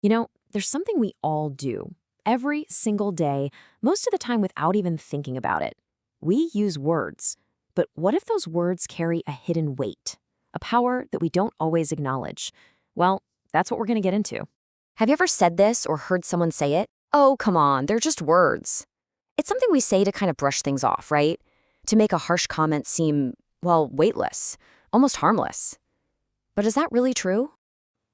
There's something we all do every single day, most of the time without even thinking about it. We use words. But what if those words carry a hidden weight, a power that we don't always acknowledge? Well, that's what we're going to get into. Have you ever said this or heard someone say it? Oh, come on, they're just words. It's something we say to kind of brush things off, right? To make a harsh comment seem, well, weightless, almost harmless. But is that really true?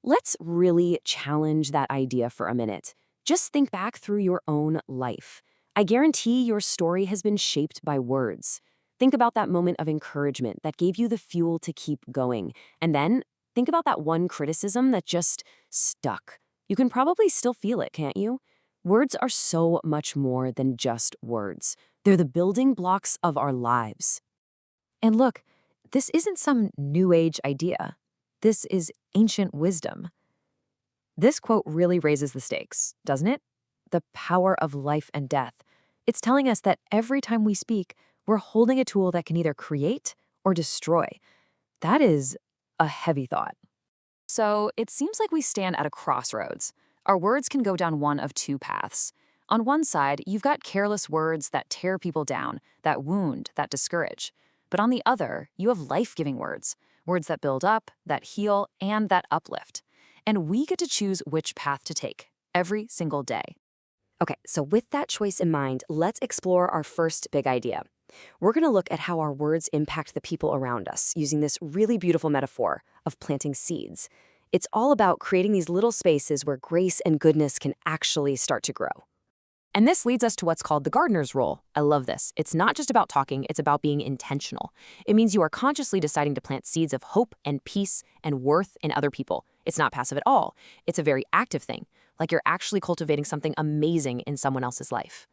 Let's really challenge that idea for a minute. Just think back through your own life. I guarantee your story has been shaped by words. Think about that moment of encouragement that gave you the fuel to keep going. And then think about that one criticism that just stuck. You can probably still feel it, can't you? Words are so much more than just words. They're the building blocks of our lives. And look, this isn't some new age idea. This is ancient wisdom. This quote really raises the stakes, doesn't it? The power of life and death. It's telling us that every time we speak, we're holding a tool that can either create or destroy. That is a heavy thought. So it seems like we stand at a crossroads. Our words can go down one of two paths. On one side, you've got careless words that tear people down, that wound, that discourage. But on the other, you have life-giving words, words that build up, that heal, and that uplift. And we get to choose which path to take every single day. Okay, so with that choice in mind, let's explore our first big idea. We're going to look at how our words impact the people around us using this really beautiful metaphor of planting seeds. It's all about creating these little spaces where grace and goodness can actually start to grow. And this leads us to what's called the gardener's role. I love this. It's not just about talking, it's about being intentional. It means you are consciously deciding to plant seeds of hope and peace and worth in other people. It's not passive at all. It's a very active thing, like you're actually cultivating something amazing in someone else's life.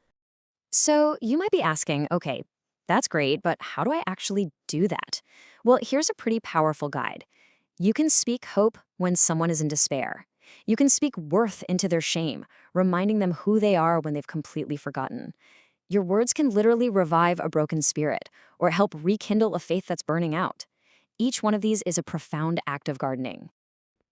So you might be asking, okay, that's great, but how do I actually do that? Well, here's a pretty powerful guide. You can speak hope when someone is in despair. You can speak worth into their shame, reminding them who they are when they've completely forgotten. Your words can literally revive a broken spirit or help rekindle a faith that's burning out. Each one of these is a profound act of gardening.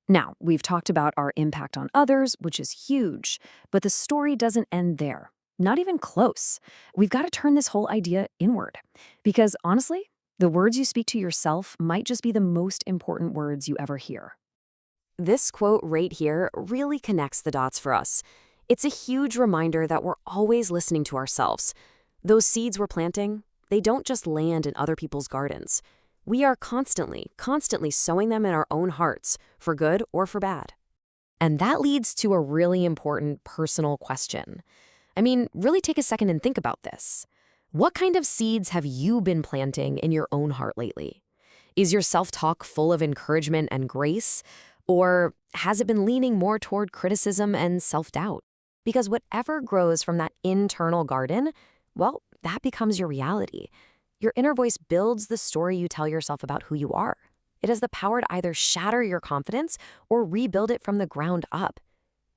Now, we've talked about our impact on others, which is huge, but the story doesn't end there. Not even close. We've got to turn this whole idea inward. Because honestly, the words you speak to yourself might just be the most important words you ever hear. This quote right here really connects the dots for us. It's a huge reminder that we're always listening to ourselves. Those seeds we're planting, they don't just land in other people's gardens. We are constantly sowing them in our own hearts, for good or for bad. And that leads to a really important personal question. I mean, really take a second and think about this. What kind of seeds have you been planting in your own heart lately? Is your self-talk full of encouragement and grace? Or has it been leaning more toward criticism and self-doubt? Because whatever grows from that internal garden, well, that becomes your reality. Your inner voice builds the story you tell yourself about who you are. It has the power to either shatter your confidence or rebuild it from the ground up.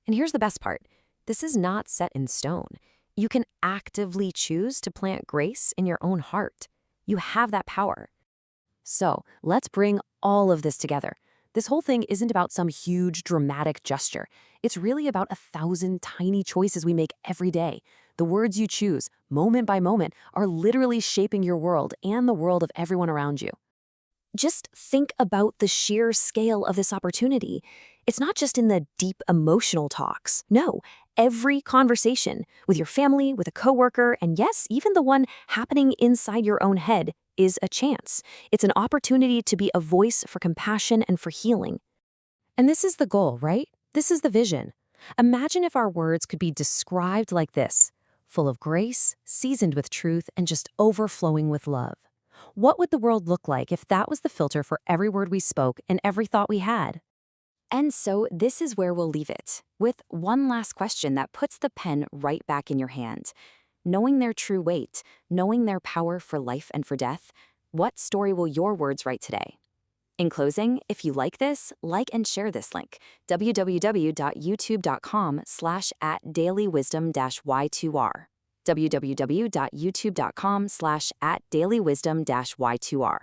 And here's the best part. This is not set in stone. You can actively choose to plant grace in your own heart. You have that power. So let's bring all of this together. This whole thing isn't about some huge, dramatic gesture. It's really about 1,000 tiny choices we make every day. The words you choose, moment by moment, are literally shaping your world and the world of everyone around you. Just think about the sheer scale of this opportunity. It's not just in the deep emotional talks. No, every conversation with your family, with a coworker, and yes, even the one happening inside your own head is a chance. It's an opportunity to be a voice for compassion and for healing. And this is the goal, right? This is the vision. Imagine if our words could be described like this, full of grace, seasoned with truth, and just overflowing with love. What would the world look like if that was the filter for every word we spoke and every thought we had? And so this is where we'll leave it, with one last question that puts the pen right back in your hand. Knowing their true weight, knowing their power for life and for death, what story will your words write today? In closing, if you like this, like and share this link, www.youtube.com/@dailywisdom-y2r. www.youtube.com/@dailywisdom-y2r.